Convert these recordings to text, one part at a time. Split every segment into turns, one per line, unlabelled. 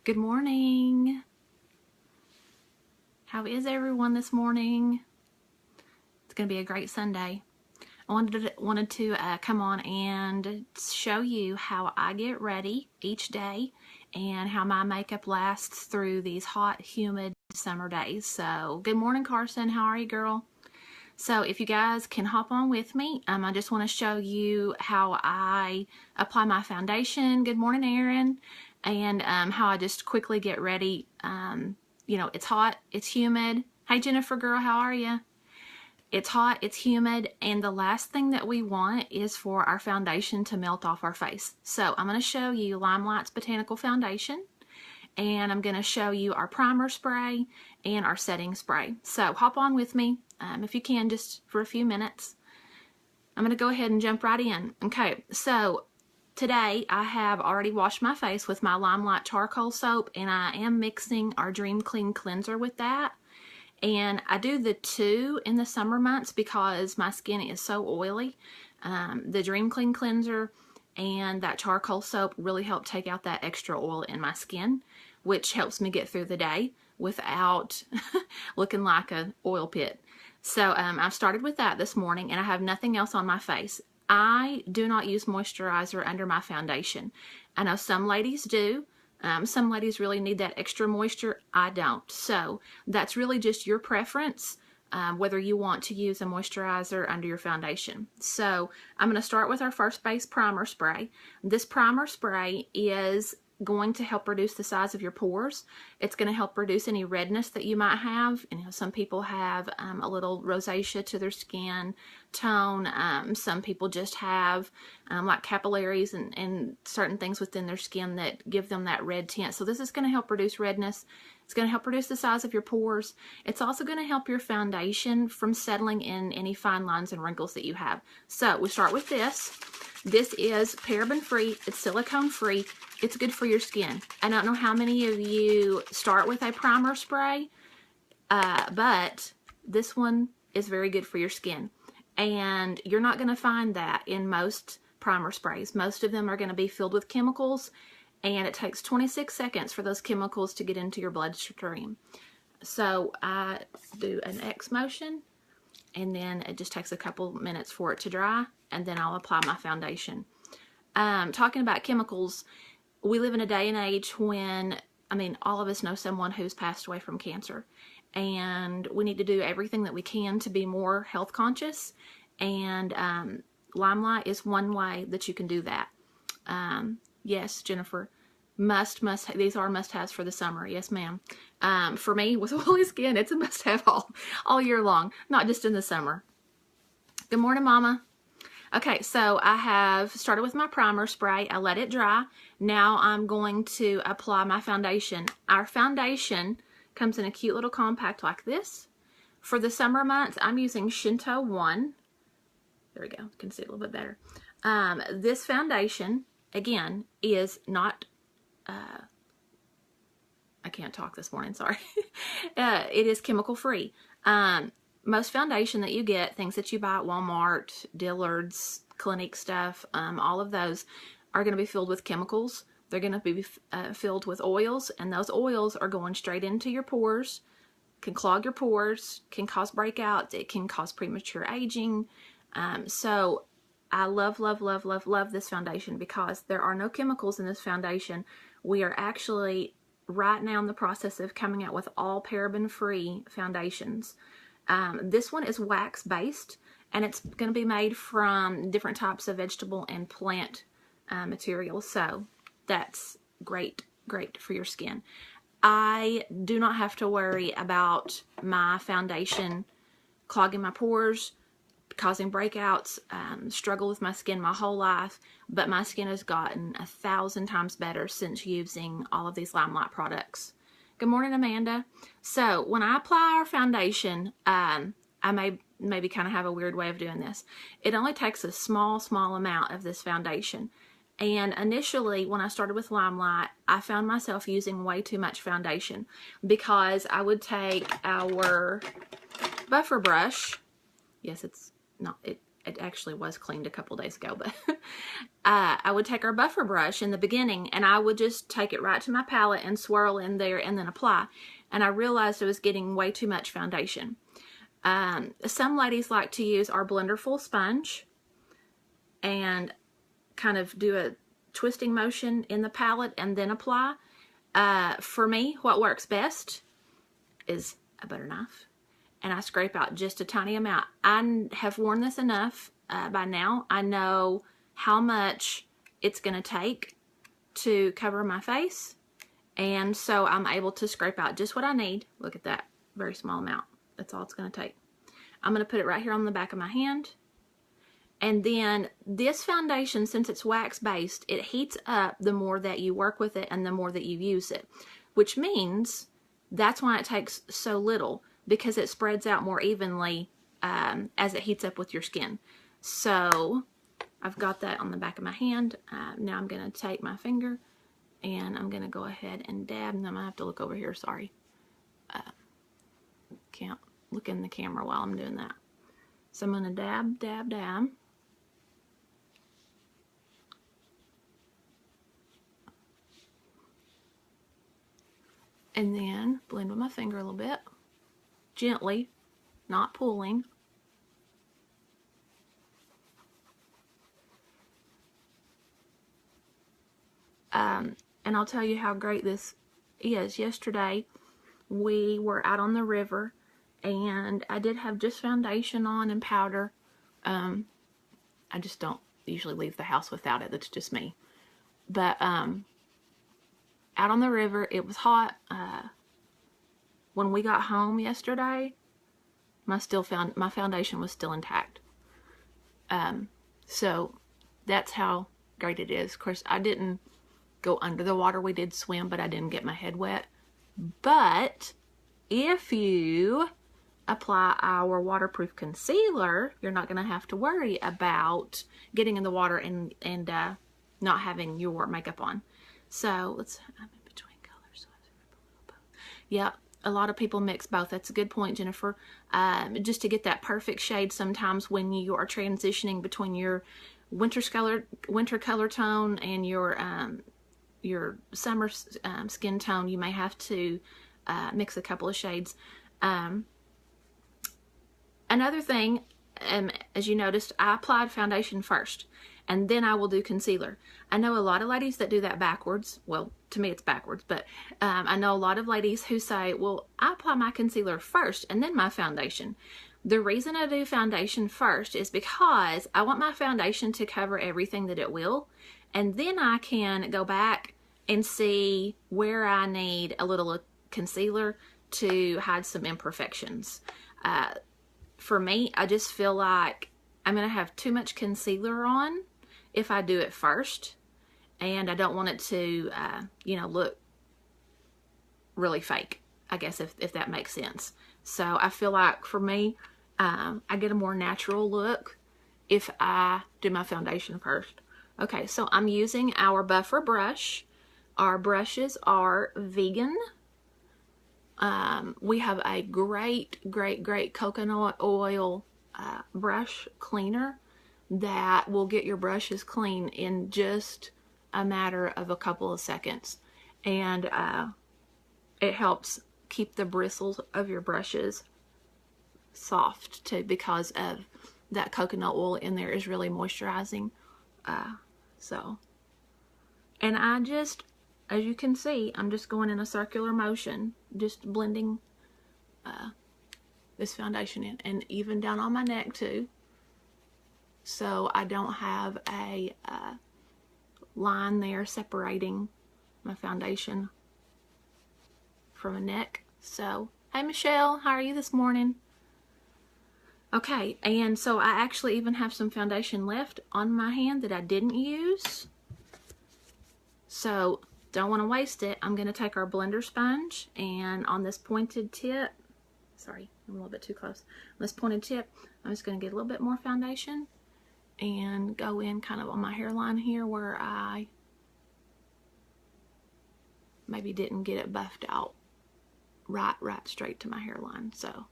Good morning. How is everyone this morning? It's going to be a great Sunday. I wanted to come on and show you how I get ready each day and how my makeup lasts through these hot, humid summer days. So, good morning, Carson. How are you, girl? So if you guys can hop on with me, I just want to show you how I apply my foundation. Good morning, Erin. And how I just quickly get ready. You know, it's hot, it's humid. Hey, Jennifer, girl, how are you? It's hot, it's humid, and the last thing that we want is for our foundation to melt off our face. So I'm going to show you LimeLife's Botanical Foundation, and I'm going to show you our primer spray and our setting spray. So hop on with me if you can, just for a few minutes. I'm going to go ahead and jump right in. Okay, so today I have already washed my face with my LimeLife charcoal soap, and I am mixing our Dream Clean cleanser with that. And I do the two in the summer months because my skin is so oily. The Dream Clean cleanser and that charcoal soap really help take out that extra oil in my skin, which helps me get through the day without looking like an oil pit. So I've started with that this morning, and I have nothing else on my face. I do not use moisturizer under my foundation. I know some ladies do. Some ladies really need that extra moisture. I don't. So that's really just your preference, whether you want to use a moisturizer under your foundation. So I'm going to start with our first base primer spray. This primer spray is going to help reduce the size of your pores. It's going to help reduce any redness that you might have. You know, some people have a little rosacea to their skin tone. Some people just have like capillaries and certain things within their skin that give them that red tint. So this is going to help reduce redness. It's going to help reduce the size of your pores. It's also going to help your foundation from settling in any fine lines and wrinkles that you have. So we start with this. This is paraben-free. It's silicone-free. It's good for your skin. I don't know how many of you start with a primer spray, but this one is very good for your skin. And you're not going to find that in most primer sprays. Most of them are going to be filled with chemicals, and it takes 26 seconds for those chemicals to get into your bloodstream. So I do an X motion, and then it just takes a couple minutes for it to dry, and then I'll apply my foundation. Talking about chemicals, we live in a day and age when, I mean, all of us know someone who's passed away from cancer, and we need to do everything that we can to be more health conscious, and LimeLife is one way that you can do that. Yes, Jennifer, these are must-haves for the summer. Yes, ma'am. For me, with oily skin, it's a must-have all year long, not just in the summer. Good morning, Mama. Okay, so I have started with my primer spray. I let it dry. Now I'm going to apply my foundation. Our foundation comes in a cute little compact like this. For the summer months, I'm using Shinto 1. There we go. You can see it a little bit better. This foundation, again, is not... I can't talk this morning, sorry. It is chemical free. Most foundation that you get, things that you buy at Walmart, Dillard's, Clinique stuff, all of those are going to be filled with chemicals. They're going to be filled with oils, and those oils are going straight into your pores, can clog your pores, can cause breakouts, it can cause premature aging. So I love, love, love, love, love this foundation because there are no chemicals in this foundation. We are actually right now in the process of coming out with all paraben-free foundations. This one is wax-based, and it's going to be made from different types of vegetable and plant materials. So that's great, great for your skin. I do not have to worry about my foundation clogging my pores, causing breakouts, struggle with my skin my whole life, but my skin has gotten 1,000 times better since using all of these LimeLife products. Good morning, Amanda. So when I apply our foundation, I maybe kind of have a weird way of doing this. It only takes a small amount of this foundation. And initially, when I started with LimeLife, I found myself using way too much foundation because I would take our buffer brush. Yes, it's not, it actually was cleaned a couple days ago, but I would take our buffer brush in the beginning and I would just take it right to my palette and swirl in there and then apply. And I realized it was getting way too much foundation. Some ladies like to use our Blenderful sponge and kind of do a twisting motion in the palette and then apply. For me, what works best is a butter knife. And I scrape out just a tiny amount. I have worn this enough by now. I know how much it's going to take to cover my face. And so I'm able to scrape out just what I need. Look at that, very small amount. That's all it's going to take. I'm going to put it right here on the back of my hand. And then this foundation, since it's wax based, it heats up the more that you work with it and the more that you use it. Which means that's why it takes so little, because it spreads out more evenly as it heats up with your skin. So I've got that on the back of my hand. Now I'm going to take my finger and I'm going to go ahead and dab. And I'm going to have to look over here, sorry. Can't look in the camera while I'm doing that. So I'm going to dab, dab, dab. And then blend with my finger a little bit. Gently, not pulling. And I'll tell you how great this is. Yesterday, we were out on the river, and I did have just foundation on and powder. I just don't usually leave the house without it. That's just me. But out on the river, it was hot. When we got home yesterday, my foundation was still intact. So that's how great it is. Of course, I didn't go under the water. We did swim, but I didn't get my head wet. But if you apply our waterproof concealer, you're not going to have to worry about getting in the water and not having your makeup on. So let's, I'm in between colors. So yeah, a lot of people mix both. That's a good point, Jennifer. Just to get that perfect shade sometimes when you are transitioning between your winter color tone and your summer skin tone, you may have to mix a couple of shades. Another thing, as you noticed, I applied foundation first, and then I will do concealer. I know a lot of ladies that do that backwards. Well, to me it's backwards, but I know a lot of ladies who say, well, I apply my concealer first and then my foundation. The reason I do foundation first is because I want my foundation to cover everything that it will, and then I can go back and see where I need a little concealer to hide some imperfections. For me, I just feel like I'm going to have too much concealer on if I do it first, and I don't want it to, look really fake, I guess, if that makes sense. So I feel like for me, I get a more natural look if I do my foundation first. Okay, so I'm using our buffer brush. Our brushes are vegan. We have a great coconut oil brush cleaner that will get your brushes clean in just a matter of a couple of seconds. And it helps keep the bristles of your brushes soft too, because of that coconut oil in there is really moisturizing. And I just, as you can see, I'm just going in a circular motion, just blending this foundation in, and even down on my neck too, so I don't have a line there separating my foundation from a neck. So, hey Michelle, how are you this morning? Okay, and so I actually even have some foundation left on my hand that I didn't use. So, don't want to waste it. I'm going to take our blender sponge, and on this pointed tip, sorry, I'm a little bit too close. On this pointed tip, I'm just going to get a little bit more foundation and go in kind of on my hairline here where I maybe didn't get it buffed out right straight to my hairline. So,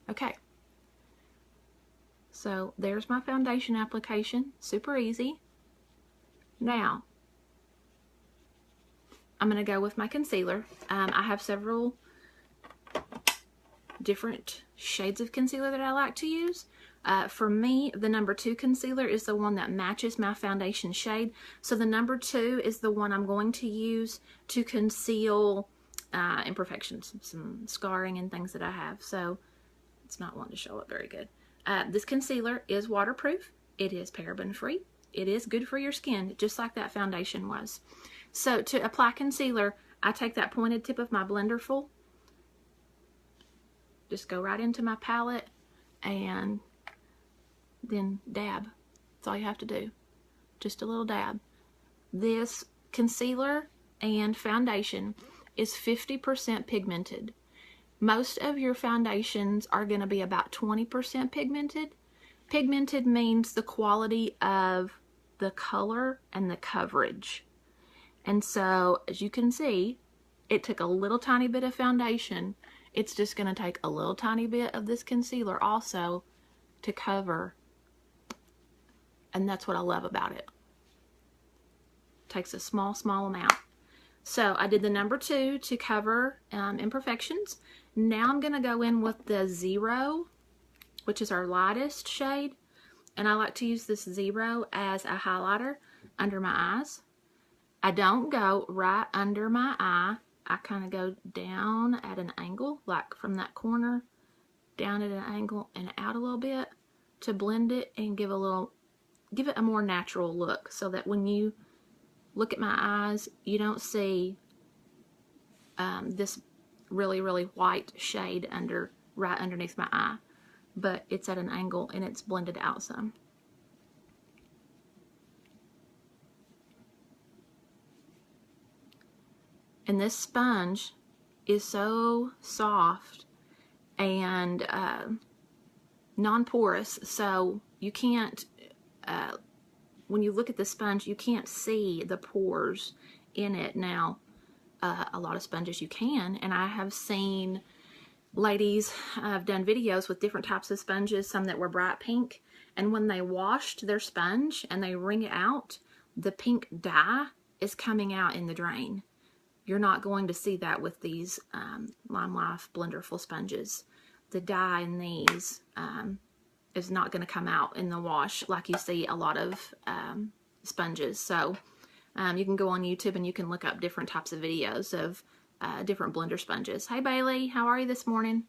okay. So there's my foundation application, super easy. Now, I'm going to go with my concealer. I have several different shades of concealer that I like to use. For me, the number 2 concealer is the one that matches my foundation shade. So the number 2 is the one I'm going to use to conceal imperfections, some scarring and things that I have. So it's not one to show up very good. This concealer is waterproof. It is paraben free. It is good for your skin, just like that foundation was. So to apply concealer, I take that pointed tip of my blender full, just go right into my palette, and then dab. That's all you have to do. Just a little dab. This concealer and foundation is 50% pigmented. Most of your foundations are going to be about 20% pigmented. Pigmented means the quality of the color and the coverage. And so, as you can see, it took a little tiny bit of foundation. It's just going to take a little tiny bit of this concealer also to cover. And that's what I love about it. Takes a small amount. So I did the number 2 to cover imperfections. Now I'm going to go in with the 0, which is our lightest shade. And I like to use this 0 as a highlighter under my eyes. I don't go right under my eye. I kind of go down at an angle, like from that corner, down at an angle and out a little bit to blend it and give it a more natural look, so that when you look at my eyes, you don't see this really white shade right underneath my eye, but it's at an angle and it's blended out some. And this sponge is so soft and non-porous, so you can't, when you look at the sponge, you can't see the pores in it. Now, a lot of sponges you can, and I have seen ladies, I've done videos with different types of sponges, some that were bright pink, and when they washed their sponge and they wring it out, the pink dye is coming out in the drain. You're not going to see that with these LimeLife Blenderful sponges. The dye in these is not going to come out in the wash like you see a lot of sponges. So you can go on YouTube and you can look up different types of videos of different blender sponges. Hey Bailey, how are you this morning?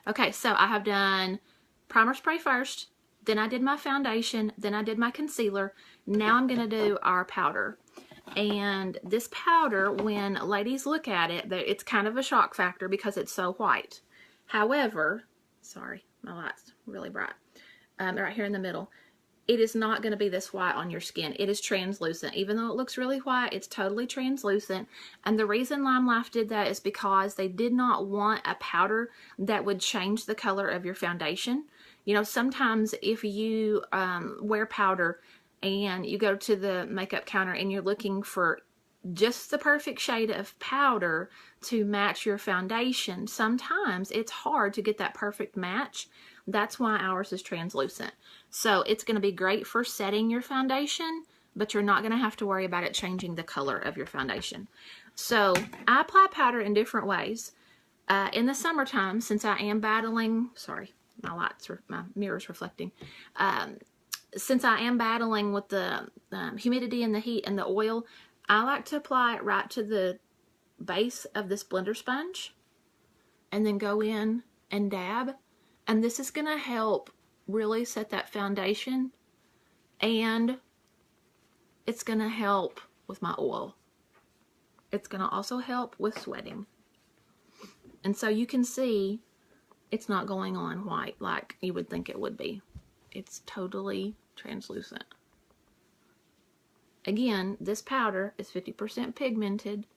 Okay, so I have done primer spray first, then I did my foundation, then I did my concealer. Now I'm going to do our powder. And this powder, when ladies look at it, it's kind of a shock factor because it's so white. However, sorry, my light's really bright. Right here in the middle. It is not going to be this white on your skin. It is translucent. Even though it looks really white, it's totally translucent. And the reason LimeLife did that is because they did not want a powder that would change the color of your foundation. You know, sometimes if you wear powder and you go to the makeup counter and you're looking for just the perfect shade of powder to match your foundation, sometimes it's hard to get that perfect match. That's why ours is translucent. So it's going to be great for setting your foundation, but you're not going to have to worry about it changing the color of your foundation. So I apply powder in different ways. In the summertime, since I am battling, sorry, my mirror's reflecting. Since I am battling with the humidity and the heat and the oil, I like to apply it right to the base of this blender sponge and then go in and dab. And this is going to help really set that foundation, and it's going to help with my oil. It's going to also help with sweating. And so you can see it's not going on white like you would think it would be. It's totally translucent. Again, this powder is 50% pigmented.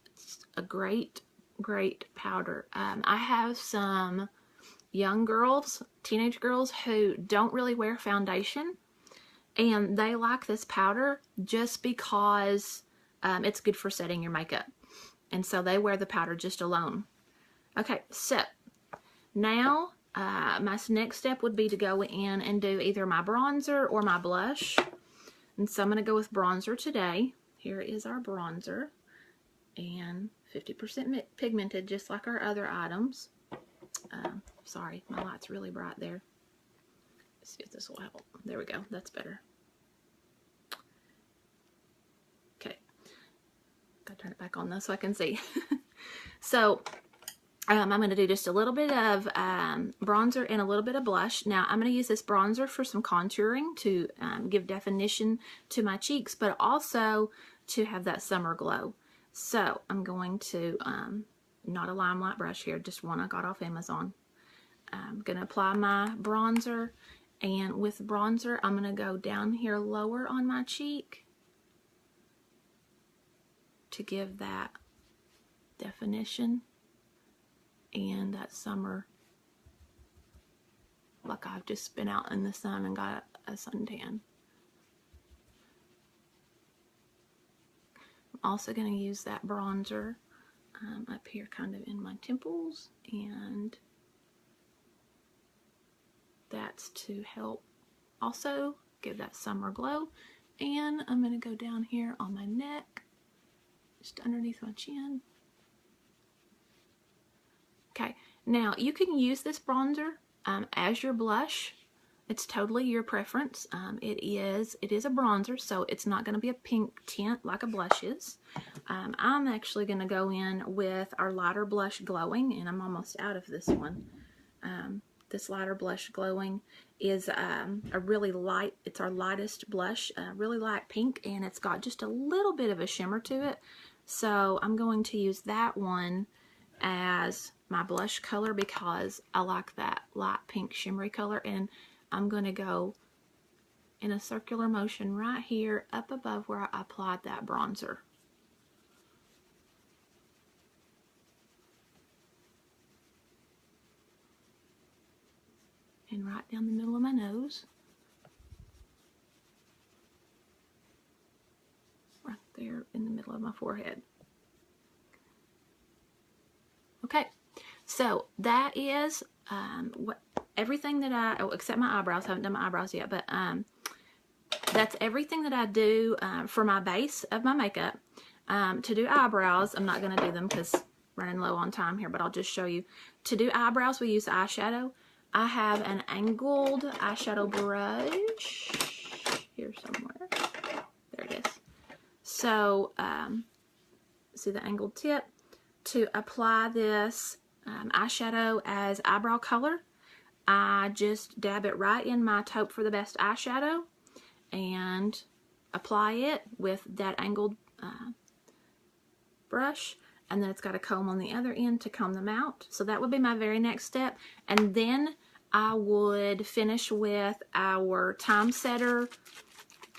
It's a great powder. I have some young girls, teenage girls, who don't really wear foundation, and they like this powder just because it's good for setting your makeup. And so they wear the powder just alone. Okay, so now My next step would be to go in and do either my bronzer or my blush. And so I'm going to go with bronzer today. Here is our bronzer. And 50% pigmented, just like our other items. Sorry, my light's really bright there. Let's see if this will help. There we go. That's better. Okay. Gotta turn it back on though so I can see. So I'm going to do just a little bit of bronzer and a little bit of blush. Now, I'm going to use this bronzer for some contouring to give definition to my cheeks, but also to have that summer glow. So, I'm going to, not a LimeLife brush here, just one I got off Amazon. I'm going to apply my bronzer, and with bronzer, I'm going to go down here lower on my cheek to give that definition and that summer, like I've just been out in the sun and got a suntan. I'm also going to use that bronzer up here kind of in my temples, and that's to help also give that summer glow. And I'm going to go down here on my neck, just underneath my chin. Okay, now you can use this bronzer as your blush. It's totally your preference. It is a bronzer, so it's not going to be a pink tint like a blush is. I'm actually going to go in with our lighter blush glowing, and I'm almost out of this one. This lighter blush glowing is a really light, it's our lightest blush, really light pink, and it's got just a little bit of a shimmer to it. So I'm going to use that one as my blush color because I like that light pink shimmery color, and I'm going to go in a circular motion right here up above where I applied that bronzer. And right down the middle of my nose. Right there in the middle of my forehead. Okay, so that is everything that except my eyebrows. I haven't done my eyebrows yet, but that's everything that I do for my base of my makeup. To do eyebrows, I'm not going to do them because running low on time here, but I'll just show you. To do eyebrows, we use eyeshadow. I have an angled eyeshadow brush here somewhere. There it is. So, see the angled tip? To apply this eyeshadow as eyebrow color, I just dab it right in my taupe for the best eyeshadow and apply it with that angled brush, and then it's got a comb on the other end to comb them out. So that would be my very next step, and then I would finish with our Time Setter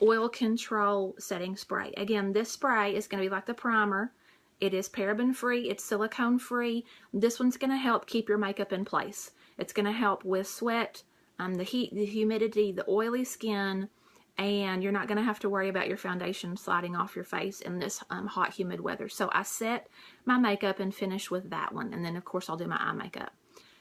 Oil Control Setting Spray. Again, this spray is going to be like the primer. It is paraben free, it's silicone free. This one's going to help keep your makeup in place. It's going to help with sweat, the heat, the humidity, the oily skin, and you're not going to have to worry about your foundation sliding off your face in this hot, humid weather. So I set my makeup and finish with that one, and then of course I'll do my eye makeup.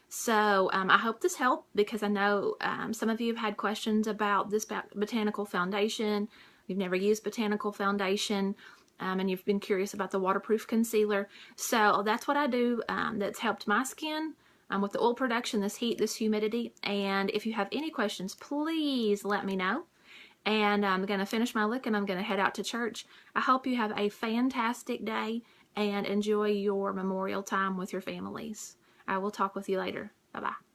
So I hope this helped, because I know some of you have had questions about this botanical foundation. You've never used botanical foundation. And you've been curious about the waterproof concealer. So that's what I do that's helped my skin with the oil production, this heat, this humidity. And if you have any questions, please let me know. And I'm going to finish my look and I'm going to head out to church. I hope you have a fantastic day and enjoy your memorial time with your families. I will talk with you later. Bye-bye.